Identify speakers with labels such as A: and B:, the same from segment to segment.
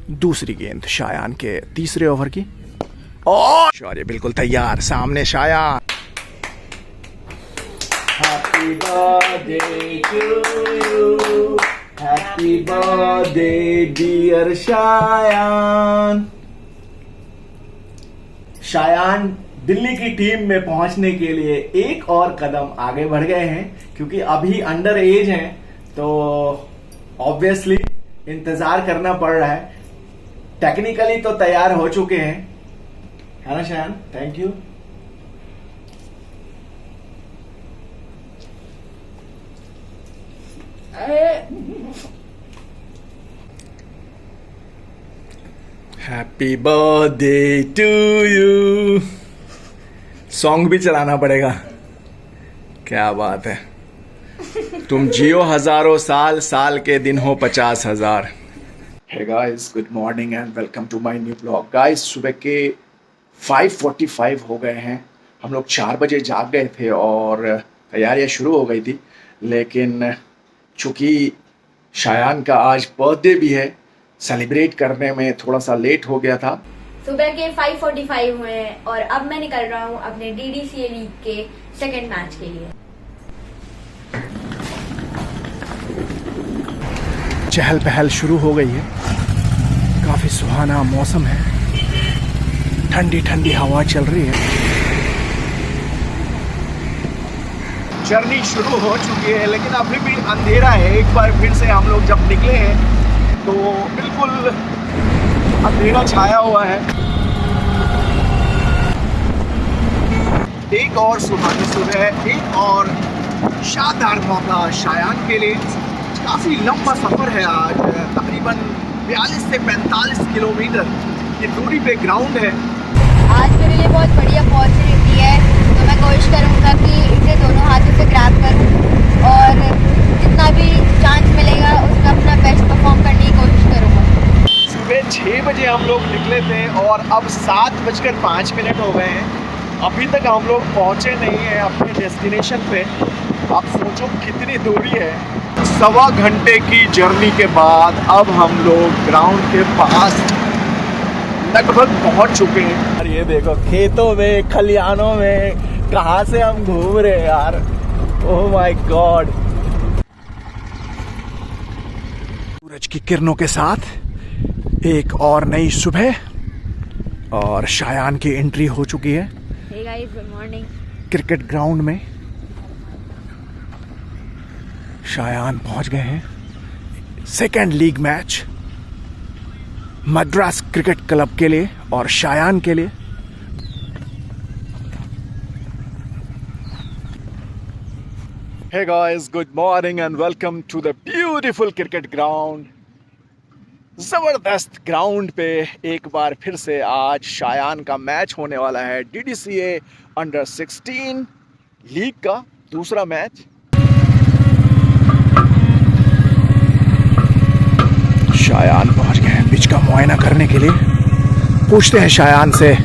A: दूसरी गेंद शायान के तीसरे ओवर की और शौर्य बिल्कुल तैयार, सामने Shayan.
B: Happy birthday to you, happy birthday dear Shayan. Shayan Delhi की टीम में पहुंचने के लिए एक और कदम आगे बढ़ गए हैं, क्योंकि अभी अंडर एज हैं तो ऑब्वियसली इंतजार करना पड़ रहा है। टेक्निकली तो तैयार हो चुके हैं, है ना Shayan? Thank you.
A: Happy birthday to you. Song भी चलाना पड़ेगा। क्या बात है, तुम जियो हजारों साल, साल के दिन हो 50,000। Hey guys, good morning and welcome to my new blog. Guys, सुबह के 5:45 हो गए हैं। हम लोग 4 बजे जाग गए थे और तैयारियां शुरू हो गई थी, लेकिन चूंकि शायान का आज बर्थडे भी है, सेलिब्रेट करने में थोड़ा सा लेट हो गया था।
C: सुबह के 5:45 हुए हैं और अब मैं निकल रहा हूँ अपने DDCA लीग के सेकंड मैच के लिए।
A: चहल पहल शुरू हो गई है, काफी सुहाना मौसम है, ठंडी ठंडी हवा चल रही है। जर्नी शुरू हो चुकी है, लेकिन अभी भी अंधेरा है। एक बार फिर से हम लोग जब निकले हैं तो बिल्कुल अंधेरा छाया हुआ है। एक और सुहानी सुबह, एक और शानदार मौका शायान के लिए। काफी लंबा सफर है आज, तकरीबन 42 से 45 किलोमीटर की दूरी पे ग्राउंड है।
C: आज मेरे लिए बहुत बड़ी अपॉर्चुनिटी है, तो मैं कोशिश करूंगा कि इसे दोनों हाथों से ग्रैब करूं और जितना भी चांस मिलेगा उसमें अपना बेस्ट परफॉर्म करने की कोशिश करूंगा।
A: सुबह 6 बजे हम लोग निकले थे और अब 7:05 हो गए हैं। अभी तक हम लोग पहुंचे नहीं हैं अपने डेस्टिनेशन पे। आप सोचो कितनी दूरी है। 1.25 घंटे की जर्नी के बाद अब हम लोग ग्राउंड के पास लगभग पहुंच चुके हैं। और ये देखो, खेतों में, खलिहानों में कहाँ से हम घूम रहे हैं यार। Oh my God. सूरज की किरणों के साथ एक और नई सुबह और शायान की एंट्री हो चुकी है।
C: Hey guys, good morning.
A: Cricket ground में शायान पहुंच गए हैं। Second league match Madras Cricket Club के लिए और शायान के लिए। Hey guys, good morning and welcome to the beautiful cricket ground। जबरदस्त ग्राउंड पे एक बार फिर से आज शायान का मैच होने वाला है। DDCA अंडर 16 लीग का दूसरा मैच। शायान पहुंच गए हैं पिच का मुआयना करने के लिए। पूछते हैं शायान से,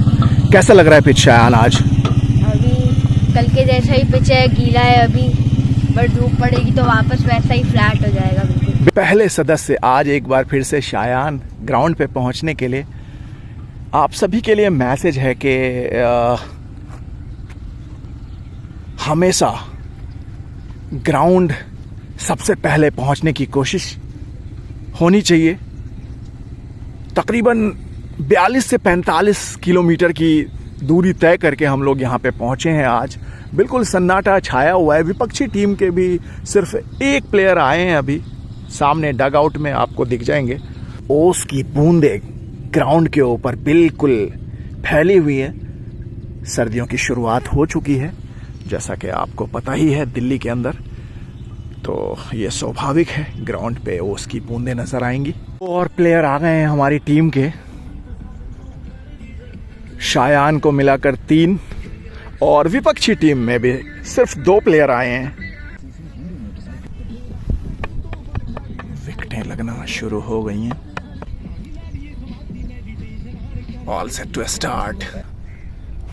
A: कैसा लग रहा है पिच शायान आज?
C: अभी कल के जैसा ही पिच है, गीला है अभी, बट धूप पड़ेगी तो वापस वैसा ही फ्लैट हो जाएगा बिल्कुल।
A: पहले सदस्य आज एक बार फिर से शायान ग्राउंड पे पहुंचने के लिए। आप सभी के लिए मैसेज है कि हमेशा ग्राउंड सबसे पहले पहुंचने की कोशिश होनी चाहिए। तकरीबन 42 से 45 किलोमीटर की दूरी तय करके हम लोग यहाँ पे पहुंचे हैं आज। बिल्कुल सन्नाटा छाया हुआ है। विपक्षी टीम के भी सिर्फ एक प्लेयर आए हैं अभी, सामने डग आउट में आपको दिख जाएंगे। ओस की बूंदे ग्राउंड के ऊपर बिल्कुल फैली हुई है। सर्दियों की शुरुआत हो चुकी है, जैसा कि आपको पता ही है दिल्ली के अंदर, तो ये स्वाभाविक है ग्राउंड पे ओस की बूंदें नजर आएंगी। और प्लेयर आ गए हैं हमारी टीम के। शायान को मिलाकर 3 और विपक्षी टीम में भी सिर्फ 2 प्लेयर आए हैं। विकेटें लगना शुरू हो गई हैं। All set to start.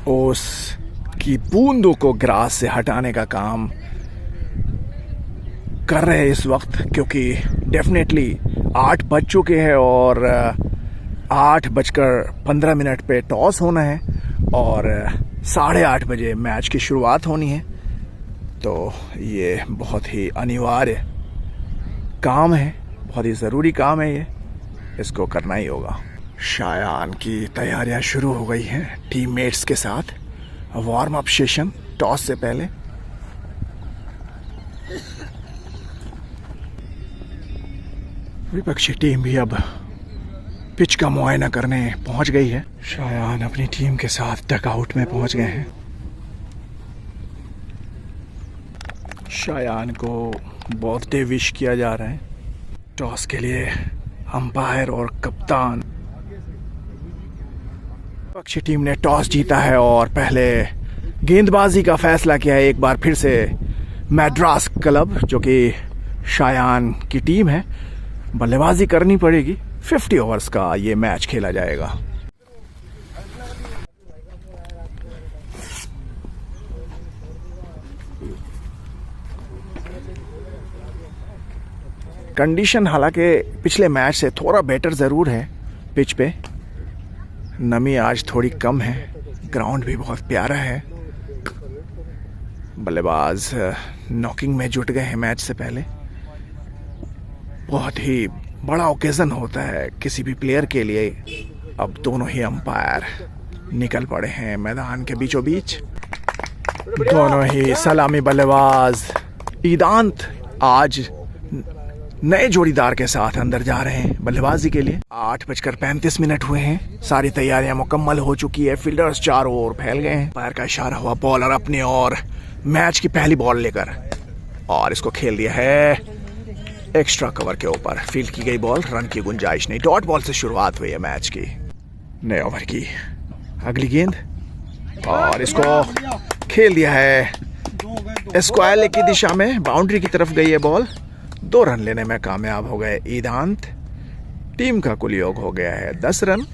A: ओस की बूंदों को ग्रास से हटाने का काम कर रहे हैं इस वक्त, क्योंकि डेफिनेटली 8 बज चुके हैं और 8:15 पे टॉस होना है और 8:30 बजे मैच की शुरुआत होनी है। तो ये बहुत ही अनिवार्य काम है, बहुत ही ज़रूरी काम है, ये इसको करना ही होगा। शायान की तैयारियां शुरू हो गई हैं टीममेट्स के साथ। वार्म अप सेशन टॉस से पहले। विपक्षी टीम भी अब पिच का मुआयना करने पहुंच गई है। शायान अपनी टीम के साथ डकआउट में पहुंच गए हैं। शायान को बर्थडे विश किया जा रहा है। टॉस के लिए अंपायर और कप्तान। विपक्षी टीम ने टॉस जीता है और पहले गेंदबाजी का फैसला किया है। एक बार फिर से मैड्रास क्लब, जो कि शायान की टीम है, बल्लेबाजी करनी पड़ेगी। 50 ओवर्स का ये मैच खेला जाएगा। कंडीशन हालांकि पिछले मैच से थोड़ा बेटर ज़रूर है। पिच पे नमी आज थोड़ी कम है। ग्राउंड भी बहुत प्यारा है। बल्लेबाज नॉकिंग में जुट गए हैं मैच से पहले। बहुत ही बड़ा ओकेजन होता है किसी भी प्लेयर के लिए। अब दोनों ही अंपायर निकल पड़े हैं मैदान के बीचों बीच। दोनों ही सलामी बल्लेबाज ईदांत आज नए जोड़ीदार के साथ अंदर जा रहे हैं बल्लेबाजी के लिए। 8:35 हुए हैं। सारी तैयारियां मुकम्मल हो चुकी है। फील्डर्स चारों ओर फैल गए हैं। पैर का इशारा हुआ बॉलर अपने और मैच की पहली बॉल लेकर, और इसको खेल दिया है एक्स्ट्रा कवर के ऊपर। फील्ड की गई बॉल, रन की गुंजाइश नहीं। डॉट बॉल से शुरुआत हुई है मैच की। नए ओवर की अगली गेंद, और इसको खेल दिया है स्क्वायर लेग की दिशा में। बाउंड्री की तरफ गई है बॉल। 2 रन लेने में कामयाब हो गए ईदांत। टीम का कुल योग हो गया है 10 रन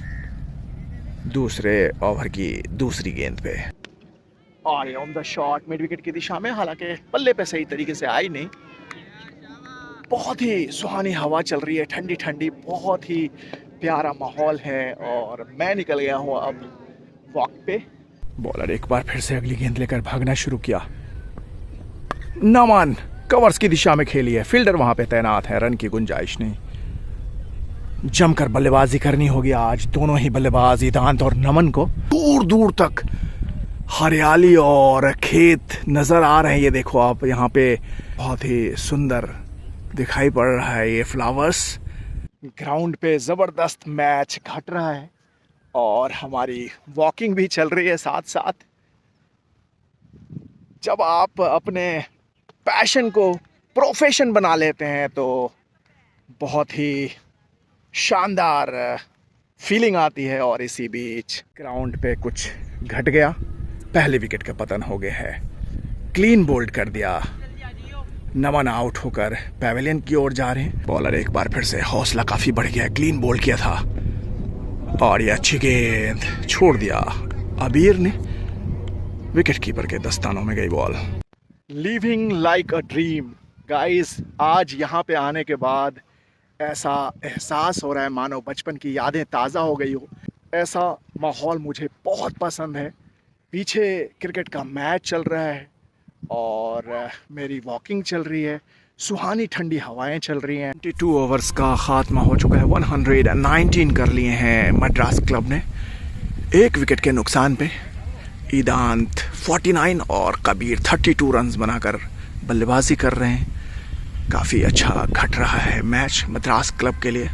A: दूसरे ओवर की दूसरी गेंद पे। और ये on the shot mid wicket की दिशा में, हालांकि बल्ले पे सही तरीके से आई नहीं। बहुत ही सुहानी हवा चल रही है, ठंडी ठंडी, बहुत ही प्यारा माहौल है। और मैं निकल गया हूँ अब वॉक पे। बॉलर एक बार फिर से अगली गेंद लेकर भागना शुरू किया। नमन कवर्स की दिशा में खेली है। फील्डर वहां पे तैनात है। रन की गुंजाइश नहीं। जमकर बल्लेबाजी करनी होगी आज। दोनों ही बल्लेबाज ईदांत और नमन को। दूर दूर तक हरियाली और खेत नजर आ रहे हैं। ये देखो आप, यहाँ पे बहुत ही सुंदर दिखाई पड़ रहा है ये फ्लावर्स। ग्राउंड पे जबरदस्त मैच घट रहा है और हमारी वॉकिंग भी चल रही है साथ साथ। जब आप अपने पैशन को प्रोफेशन बना लेते हैं तो बहुत ही शानदार फीलिंग आती है। और इसी बीच ग्राउंड पे कुछ घट गया। पहले विकेट का पतन हो गया है। क्लीन बोल्ड कर दिया। नमन आउट होकर पैवेलियन की ओर जा रहे हैं। बॉलर एक बार फिर से, हौसला काफी बढ़ गया। क्लीन बोल्ड किया था और ये अच्छी गेंद छोड़ दिया अबीर ने। विकेट कीपर के दस्तानों में गई ball. Living like a dream guys. आज यहाँ पे आने के बाद ऐसा एहसास हो रहा है मानो बचपन की यादें ताज़ा हो गई हो। ऐसा माहौल मुझे बहुत पसंद है। पीछे क्रिकेट का मैच चल रहा है और मेरी वॉकिंग चल रही है। सुहानी ठंडी हवाएं चल रही हैं। 22 ओवर्स का खात्मा हो चुका है। 119 कर लिए हैं मद्रास क्लब ने। 1 विकेट के नुकसान पे ईदांत 49 और कबीर 32 रन्स बनाकर बल्लेबाजी कर रहे हैं। काफ़ी अच्छा घट रहा है मैच मद्रास क्लब के लिए।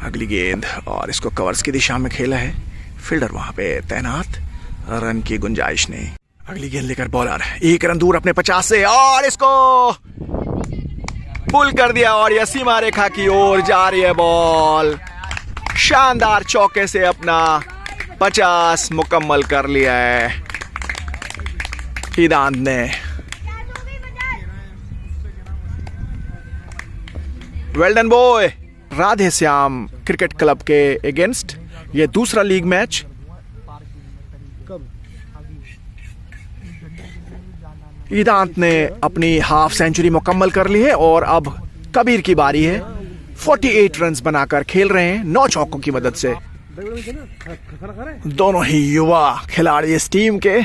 A: अगली गेंद, और इसको कवर्स की दिशा में खेला है। फील्डर वहां पे तैनात। रन की गुंजाइश नहीं। अगली गेंद लेकर बॉलर 1 रन दूर अपने 50 से, और इसको पुल कर दिया और यह सीमा रेखा की ओर जा रही है बॉल। शानदार चौके से अपना 50 मुकम्मल कर लिया है ईदांत ने। Well done boy. Radhe Shyam cricket Club के अगेंस्ट ये दूसरा लीग मैच। ईदांत ने अपनी हाफ सेंचुरी मुकम्मल कर ली है और अब कबीर की बारी है। 48 रन्स बनाकर खेल रहे हैं 9 चौकों की मदद से। दोनों ही युवा खिलाड़ी इस टीम के,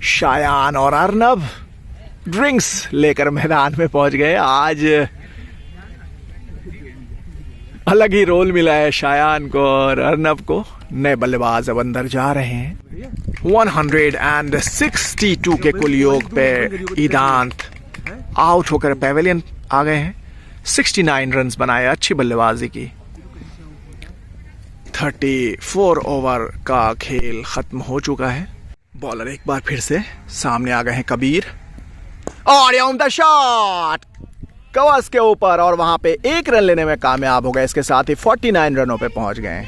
A: शायान और अर्नब, ड्रिंक्स लेकर मैदान में पहुंच गए। आज अलग ही रोल मिला है शायान को और अर्नब को। नए बल्लेबाज अब अंदर जा रहे हैं। 162 के कुल योग पे ईदांत आउट होकर पेविलियन आ गए हैं। 69 रन्स बनाए, अच्छी बल्लेबाजी की। 34 ओवर का खेल खत्म हो चुका है। बॉलर एक बार फिर से सामने आ गए हैं कबीर, और ऑन द शॉट कवर्स के ऊपर, और वहां पे 1 रन लेने में कामयाब हो गए। इसके साथ ही 49 रनों पे पहुंच गए।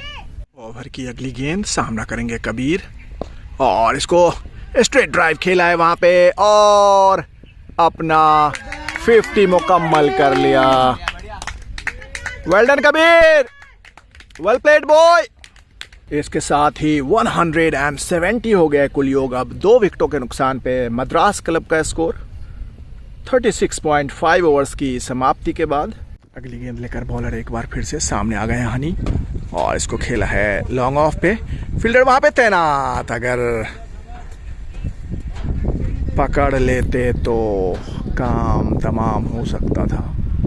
A: ओवर की अगली गेंद सामना करेंगे कबीर, और इसको स्ट्रेट ड्राइव खेला है वहां पे, और अपना 50 मुकम्मल कर लिया। Well done Kabir, well played boy. इसके साथ ही 170 हो गया कुल योग। अब 2 विकेटों के नुकसान पे मद्रास क्लब का स्कोर 36.5 ओवर्स की समाप्ति के बाद। अगली गेंद लेकर बॉलर एक बार फिर से सामने आ गए हैं हनी, और इसको खेला है लॉन्ग ऑफ पे। फील्डर वहां पे तैनात, अगर पकड़ लेते तो काम तमाम हो सकता था।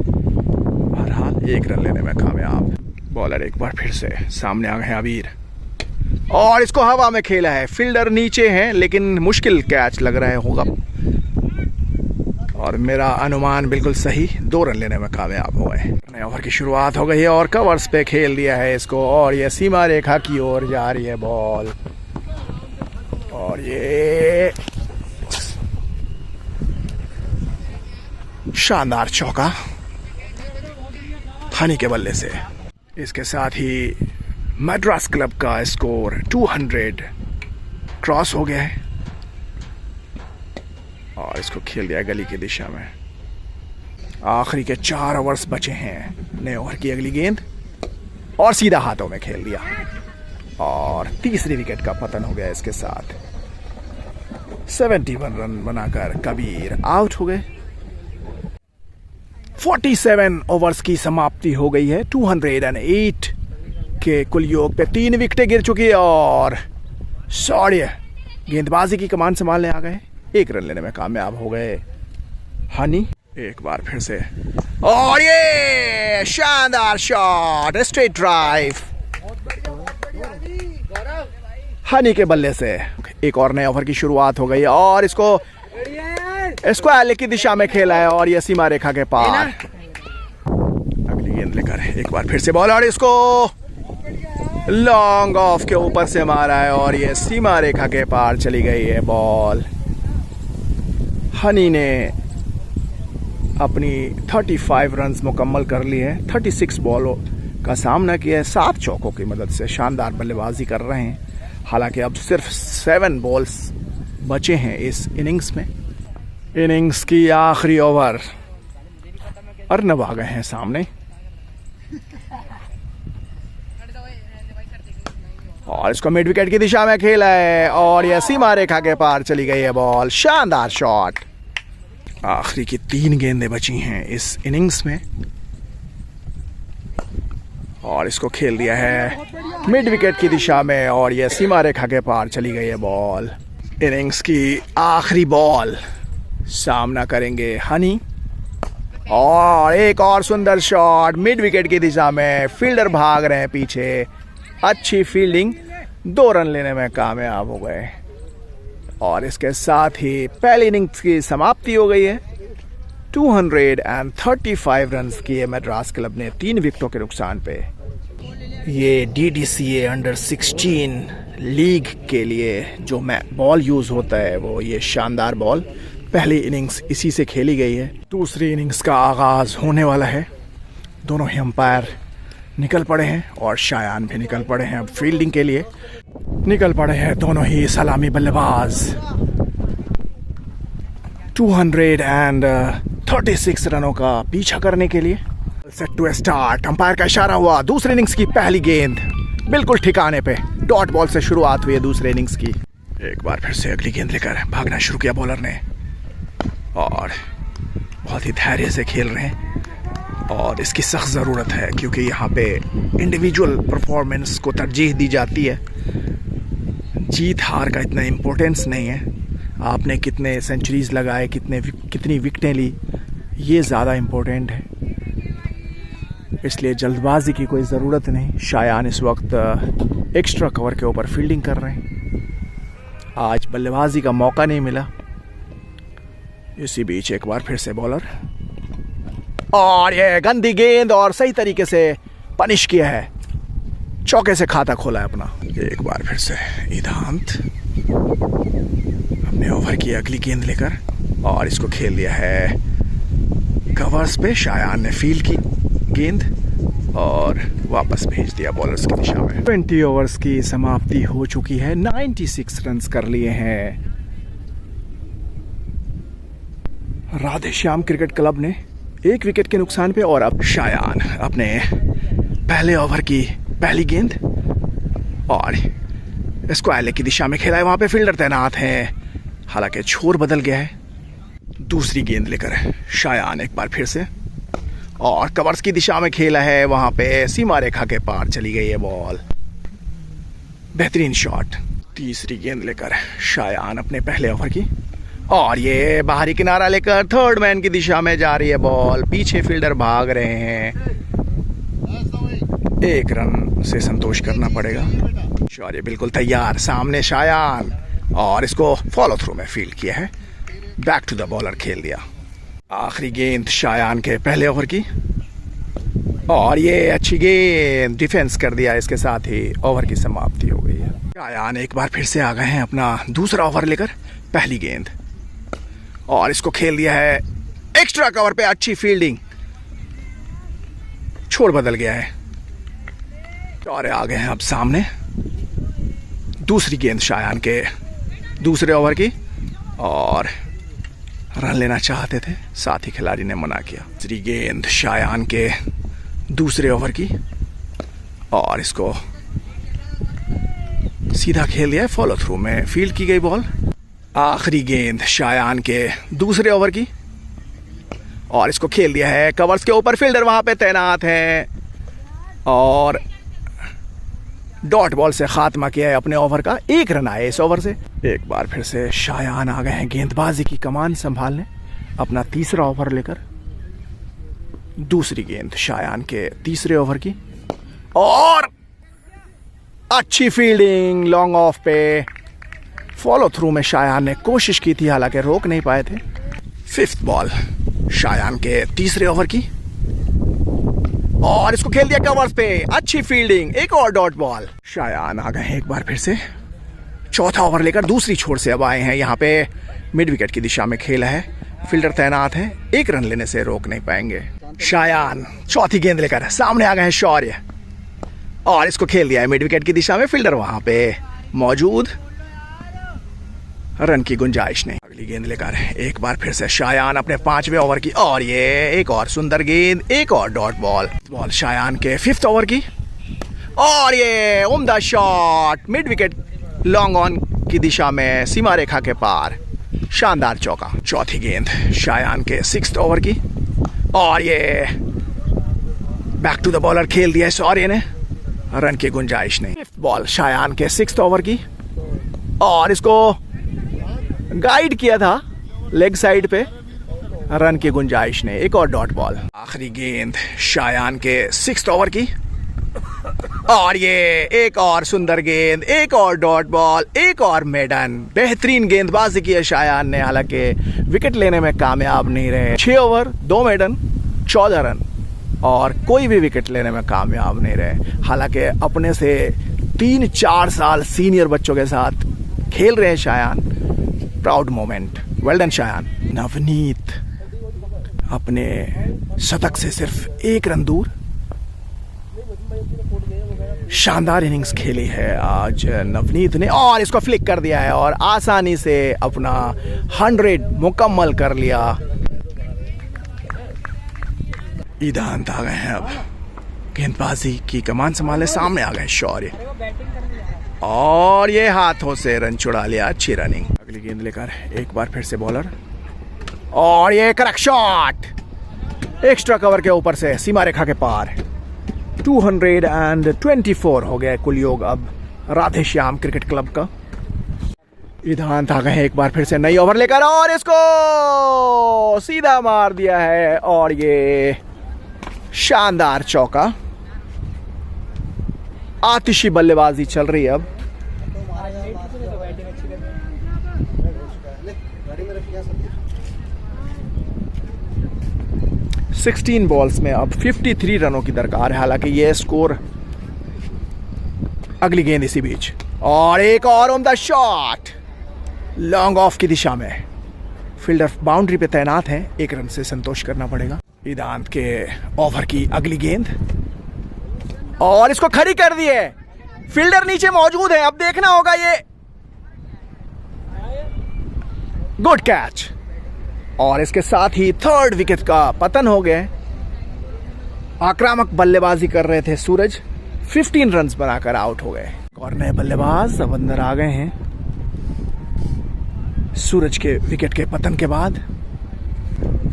A: बहरहाल 1 रन लेने में कामयाब। बॉलर एक बार फिर से सामने आ गए हैं अबीर, और इसको हवा में खेला है। फील्डर नीचे हैं, लेकिन मुश्किल कैच लग रहा है होगा, और मेरा अनुमान बिल्कुल सही। 2 रन लेने में कामयाब हो गए। नए ओवर की शुरुआत हो गई है और कवर्स पे खेल दिया है इसको, और ये सीमा रेखा की ओर जा रही है बॉल, और ये शानदार चौका हनी के बल्ले से। इसके साथ ही मद्रास क्लब का स्कोर 200 क्रॉस हो गया है, और इसको खेल दिया गली की दिशा में। आखिरी के 4 ओवर्स बचे हैं। नए ओवर की अगली गेंद, और सीधा हाथों में खेल दिया, और तीसरी विकेट का पतन हो गया। इसके साथ 71 रन बनाकर कबीर आउट हो गए। 47 ओवर्स की समाप्ति हो गई है। 208 के कुल योग पे 3 विकेटें गिर चुकी है, और शौर्य गेंदबाजी की कमान संभालने आ गए। 1 रन लेने में कामयाब हो गए हनी। एक बार फिर से, और ये शानदार शॉट, स्ट्रेट ड्राइव हनी के बल्ले से। एक और नए ओवर की शुरुआत हो गई, और इसको स्क्वायर की दिशा में खेला है, और ये सीमा रेखा के पार। अगली गेंद लेकर एक बार फिर से बॉल, और इसको लॉन्ग ऑफ के ऊपर से मारा है, और ये सीमा रेखा के पार चली गई है बॉल। हनी ने अपनी 35 रन्स मुकम्मल कर ली है। 36 बॉलों का सामना किया है 7 चौकों की मदद से। शानदार बल्लेबाजी कर रहे हैं। हालांकि अब सिर्फ 7 बॉल्स बचे हैं इस इनिंग्स में। इनिंग्स की आखिरी ओवर, अर्नब आ गए हैं सामने, और इसको मिड विकेट की दिशा में खेला है, और यह सीमा रेखा के पार चली गई है बॉल। शानदार शॉट। आखिरी की 3 गेंदें बची हैं इस इनिंग्स में, और इसको खेल दिया है मिड विकेट की दिशा में, और यह सीमा रेखा के पार चली गई है बॉल। इनिंग्स की आखिरी बॉल, सामना करेंगे हनी, और एक और सुंदर शॉट मिड विकेट की दिशा में। फील्डर भाग रहे हैं पीछे, अच्छी फील्डिंग। 2 रन लेने में कामयाब हो गए, और इसके साथ ही पहली इनिंग्स की समाप्ति हो गई है। 235 रन्स किए मद्रास क्लब ने 3 विकेटों के नुकसान पे। ये DDCA अंडर 16 लीग के लिए जो बॉल यूज होता है, वो ये शानदार बॉल। पहली इनिंग्स इसी से खेली गई है। दूसरी इनिंग्स का आगाज होने वाला है। दोनों ही अंपायर निकल पड़े हैं, और शायान भी निकल पड़े हैं। अब फील्डिंग के लिए निकल पड़े हैं दोनों ही सलामी बल्लेबाज। 236 रनों का पीछा करने के लिए। सेट टू स्टार्ट, अंपायर का इशारा हुआ। दूसरी इनिंग्स की पहली गेंद बिल्कुल ठिकाने पे, डॉट बॉल से शुरुआत हुई है दूसरे इनिंग्स की। एक बार फिर से अगली गेंद लेकर भागना शुरू किया बॉलर ने, और बहुत ही धैर्य से खेल रहे हैं। और इसकी सख्त ज़रूरत है क्योंकि यहाँ पे इंडिविजुअल परफॉर्मेंस को तरजीह दी जाती है। जीत हार का इतना इम्पोर्टेंस नहीं है, आपने कितने सेंचुरीज़ लगाए, कितनी विकेटें ली, ये ज़्यादा इम्पोर्टेंट है। इसलिए जल्दबाजी की कोई ज़रूरत नहीं। शायान इस वक्त एक्स्ट्रा कवर के ऊपर फील्डिंग कर रहे हैं। आज बल्लेबाजी का मौका नहीं मिला। इसी बीच एक बार फिर से बॉलर, और ये गंदी गेंद और सही तरीके से पनिश किया है, चौके से खाता खोला है अपना। एक बार फिर से ईदांत अपने ओवर की अगली गेंद लेकर, और इसको खेल दिया है कवर्स पे। शायान ने फील्ड की गेंद और वापस भेज दिया बॉलर्स की दिशा में। 20 ओवर्स की समाप्ति हो चुकी है। 96 रन्स कर लिए हैं। राधे श्याम क्रिकेट क्लब ने 1 विकेट के नुकसान पे, और अब शायान अपने पहले ओवर की पहली गेंद, और इसको एले की दिशा में खेला है। वहां पे फील्डर तैनात हैं, हालांकि छोर बदल गया है। दूसरी गेंद लेकर शायान एक बार फिर से, और कवर्स की दिशा में खेला है। वहां पे सीमा रेखा के पार चली गई है बॉल। बेहतरीन शॉट। तीसरी गेंद लेकर शायान अपने पहले ओवर की, और ये बाहरी किनारा लेकर थर्ड मैन की दिशा में जा रही है बॉल। पीछे फील्डर भाग रहे हैं। 1 रन से संतोष करना पड़ेगा। शौर्य बिल्कुल तैयार, सामने शायान, और इसको फॉलो थ्रू में फील्ड किया है। बैक टू द बॉलर खेल दिया। आखिरी गेंद शायान के पहले ओवर की, और ये अच्छी गेंद, डिफेंस कर दिया। इसके साथ ही ओवर की समाप्ति हो गई है। शायान एक बार फिर से आ गए हैं अपना दूसरा ओवर लेकर। पहली गेंद, और इसको खेल दिया है एक्स्ट्रा कवर पे। अच्छी फील्डिंग, छोर बदल गया है, और आ गए हैं अब सामने। दूसरी गेंद शायान के दूसरे ओवर की, और रन लेना चाहते थे, साथ ही खिलाड़ी ने मना किया। तीसरी गेंद शायान के दूसरे ओवर की, और इसको सीधा खेल दिया, फॉलो थ्रू में फील्ड की गई बॉल। आखिरी गेंद शायान के दूसरे ओवर की, और इसको खेल दिया है कवर्स के ऊपर। फील्डर वहां पे तैनात है, और डॉट बॉल से खात्मा किया है अपने ओवर का। 1 रन आए इस ओवर से। एक बार फिर से शायान आ गए हैं गेंदबाजी की कमान संभालने, अपना तीसरा ओवर लेकर। दूसरी गेंद शायान के तीसरे ओवर की, और अच्छी फील्डिंग लॉन्ग ऑफ पे। फॉलो थ्रू में शायान ने कोशिश की थी, हालांकि रोक नहीं पाए थे। 5th बॉल शायान के तीसरे ओवर की, और इसको खेल दिया कवर्स पे। अच्छी फील्डिंग, एक और डॉट बॉल। शायान आ गए हैं एक बार फिर से चौथा ओवर लेकर। दूसरी छोर से अब आए हैं। यहाँ पे मिड विकेट की दिशा में खेला है, फील्डर तैनात है। 1 रन लेने से रोक नहीं पाएंगे। शायान चौथी गेंद लेकर सामने आ गए हैं शौर्य, और इसको खेल दिया है मिड विकेट की दिशा में। फील्डर वहां पे मौजूद, रन की गुंजाइश नहीं। अगली गेंद लेकर एक बार फिर से शायान अपने 5वें ओवर की, और ये एक और सुंदर गेंद, एक और डॉट बॉल। बॉल शायान के 5th ओवर की, और ये उम्दा shot mid wicket long on की दिशा में, सीमा रेखा के पार, शानदार चौका। चौथी गेंद शायान के 6th ओवर की, और ये बैक टू द बॉलर खेल दिया शौर्य ने, रन की गुंजाइश नहीं। 5th बॉल शायान के 6th ओवर की, और इसको गाइड किया था लेग साइड पे, रन की गुंजाइश नहीं। एक और डॉट बॉल। आखिरी गेंद शायान के 6th ओवर की, और ये एक और सुंदर गेंद, एक और डॉट बॉल, एक और मेडन। बेहतरीन गेंदबाजी की है शायान ने, हालांकि विकेट लेने में कामयाब नहीं रहे। 6 ओवर 2 मेडन 14 रन, और कोई भी विकेट लेने में कामयाब नहीं रहे। हालांकि अपने से 3-4 साल सीनियर बच्चों के साथ खेल रहे हैं Shayan. Proud moment, well done Shayan. Navneet अपने शतक से सिर्फ 1 रन दूर। शानदार इनिंग्स खेली है आज नवनीत ने, और इसको फ्लिक कर दिया है, और आसानी से अपना 100 मुकम्मल कर लिया। ईदांत आ गए हैं अब गेंदबाजी की कमान संभालने। सामने आ गए शौर्य, और ये हाथों से रन छुड़ा लिया। अच्छी रनिंग। अगली गेंद लेकर एक बार फिर से बॉलर, और ये करेक्ट शॉट,
B: एक्स्ट्रा कवर के ऊपर से सीमा रेखा के पार। 224 हो गया कुल योग अब राधे श्याम क्रिकेट क्लब का। इधांत आ गए हैं एक बार फिर से नई ओवर लेकर और इसको सीधा मार दिया है और ये शानदार चौका। आतिशी बल्लेबाजी चल रही है अब। सिक्सटीन बॉल्स में अब 53 रनों की दरकार है। हालांकि ये स्कोर अगली गेंद इसी बीच और एक और उम्दा शॉट लॉन्ग ऑफ की दिशा में। फील्डर बाउंड्री पे तैनात है, 1 रन से संतोष करना पड़ेगा। इदांत के ओवर की अगली गेंद और इसको खड़ी कर दी है। फील्डर नीचे मौजूद है, अब देखना होगा ये। गुड कैच और इसके साथ ही 3rd विकेट का पतन हो गया। आक्रामक बल्लेबाजी कर रहे थे सूरज, 15 रन्स बनाकर आउट हो गए। और नए बल्लेबाज अब अंदर आ गए हैं। सूरज के विकेट के पतन के बाद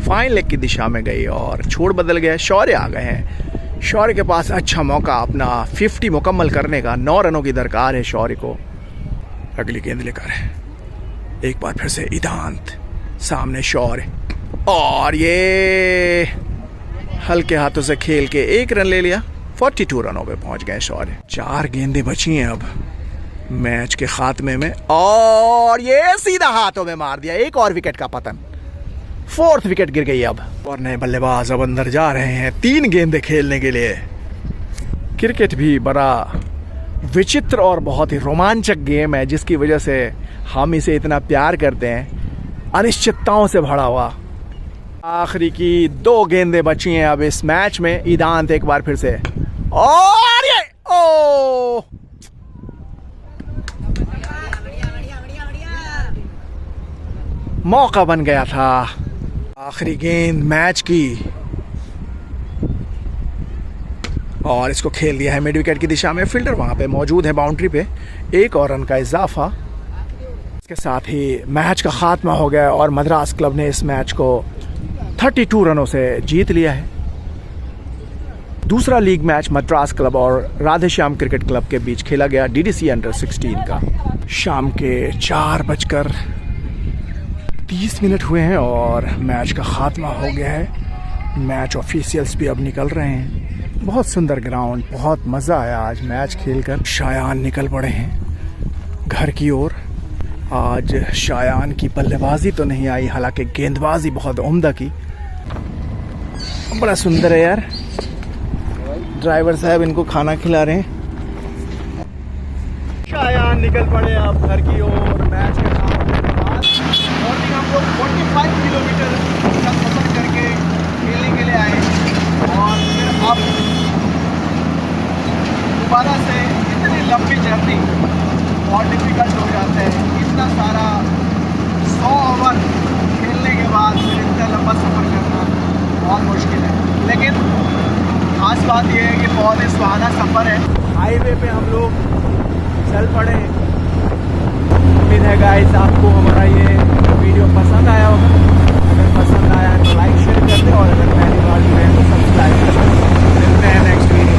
B: फाइन लेग की दिशा में गई और छोड़ बदल गया। शौर्य आ गए हैं। शौर्य के पास अच्छा मौका अपना 50 मुकम्मल करने का। 9 रनों की दरकार है शौर्य को। अगली गेंद लेकर एक बार फिर से इदांत, सामने शौर्य और ये हल्के हाथों से खेल के 1 रन ले लिया। 42 रनों पे पहुंच गए शौर्य। 4 गेंदें बची हैं अब मैच के खात्मे में और ये सीधा हाथों में मार दिया। 1 और विकेट का पतन। 4th विकेट गिर गई अब और नए बल्लेबाज अब अंदर जा रहे हैं 3 गेंदें खेलने के लिए। क्रिकेट भी बड़ा विचित्र और बहुत ही रोमांचक गेम है जिसकी वजह से हम इसे इतना प्यार करते हैं। अनिश्चितताओं से भरा हुआ। आखिरी की 2 गेंदें बची हैं अब इस मैच में। इदांत एक बार फिर से और ये ओ मौका बन गया था। आखिरी गेंद मैच की और इसको खेल दिया है मिड विकेट की दिशा में। फील्डर वहां पे मौजूद है बाउंड्री पे। 1 और रन का इजाफा। इसके साथ ही मैच का खात्मा हो गया और मद्रास क्लब ने इस मैच को 32 रनों से जीत लिया है। दूसरा लीग मैच मद्रास क्लब और राधे श्याम क्रिकेट क्लब के बीच खेला गया डीडीसी अंडर 16 का। शाम के 4:30 हुए हैं और मैच का खात्मा हो गया है। मैच ऑफिशियल्स भी अब निकल रहे हैं। बहुत सुंदर ग्राउंड, बहुत मज़ा आया आज मैच खेलकर। शायान निकल पड़े हैं घर की ओर। आज शायान की बल्लेबाजी तो नहीं आई, हालांकि गेंदबाजी बहुत उम्दा की। बड़ा सुंदर है यार। ड्राइवर साहब इनको खाना खिला रहे हैं। शायान निकल पड़े अब घर की ओर मैच के बाद। मॉर्निंग हम लोग 45 किलोमीटर का सफर करके खेलने के लिए आए और फिर अब दोबारा से इतनी लंबी जर्नी बहुत डिफिकल्ट हो जाता है। इतना सारा 100 ओवर खेलने के बाद फिर इतना लंबा सफ़र करना बहुत मुश्किल है। लेकिन खास बात यह है कि बहुत ही सुहाना सफ़र है। हाईवे पे हम लोग चल पड़े। उम्मीद है गाइस आपको हमारा ये वीडियो पसंद आया होगा। अगर पसंद आया है तो लाइक शेयर कर दें और अगर पहली बार जो है तो सब्सक्राइब कर दें। मिलते हैं नेक्स्ट वीडियो।